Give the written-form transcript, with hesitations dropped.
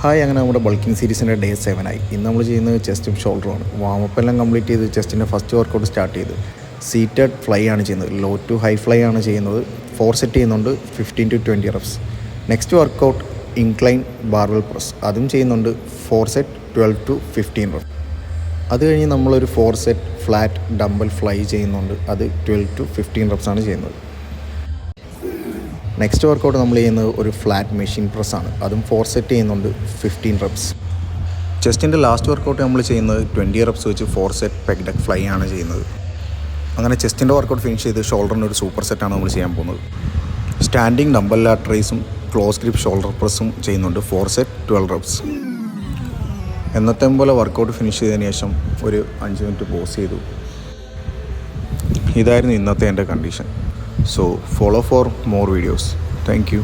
Hi, അങ്ങനെ നമ്മുടെ bulking സീരീസിൻ്റെ day 7 ആയി. ഇന്ന് നമ്മൾ ചെയ്യുന്നത് ചെസ്റ്റും ഷോൾഡറുമാണ്. വാമപ്പ് എല്ലാം കംപ്ലീറ്റ് ചെയ്ത് ചെസ്റ്റിൻ്റെ ഫസ്റ്റ് വർക്കൗട്ട് സ്റ്റാർട്ട് ചെയ്ത് സീറ്റഡ് ഫ്ലൈ ആണ് ചെയ്യുന്നത്. ലോ ടു ഹൈ ഫ്ലൈ ആണ് ചെയ്യുന്നത്. 4 സെറ്റ് ചെയ്യുന്നുണ്ട്, 15 to 20 reps. Next workout incline barbell press, അതും ചെയ്യുന്നുണ്ട്. 4 സെറ്റ് 12 to 15 റെപ്സ്. അത് കഴിഞ്ഞ് നമ്മളൊരു 4 സെറ്റ് ഫ്ലാറ്റ് ഡംബൽ ഫ്ലൈ ചെയ്യുന്നുണ്ട്. അത് 12 to 15 റെപ്സ് ആണ് ചെയ്യുന്നത്. നെക്സ്റ്റ് വർക്കൗട്ട് നമ്മൾ ചെയ്യുന്നത് ഒരു ഫ്ലാറ്റ് മെഷീൻ പ്രസ്സാണ്. അതും 4 സെറ്റ് ചെയ്യുന്നുണ്ട്, 15 റെപ്സ്. ചെസ്റ്റിൻ്റെ ലാസ്റ്റ് വർക്കൗട്ട് നമ്മൾ ചെയ്യുന്നത് 20 റെപ്സ് വെച്ച് 4 സെറ്റ് പെഗ് ഡെക്ക് ഫ്ലൈ ആണ് ചെയ്യുന്നത്. അങ്ങനെ ചെസ്റ്റിൻ്റെ വർക്കൗട്ട് ഫിനിഷ് ചെയ്ത് ഷോൾഡറിൻ്റെ ഒരു സൂപ്പർ സെറ്റാണ് നമ്മൾ ചെയ്യാൻ പോകുന്നത്. സ്റ്റാൻഡിങ് ഡംബൽ ലാറ്റ് റൈസും ക്ലോസ് ഗ്രിപ്പ് ഷോൾഡർ പ്രസ്സും ചെയ്യുന്നുണ്ട്. 4 സെറ്റ് 12 റെപ്സ്. എന്നത്തെ പോലെ വർക്കൗട്ട് ഫിനിഷ് ചെയ്തതിന് ശേഷം ഒരു 5 മിനിറ്റ് പോസ് ചെയ്തു. ഇതായിരുന്നു ഇന്നത്തെ എൻ്റെ condition. So follow for more videos. Thank you.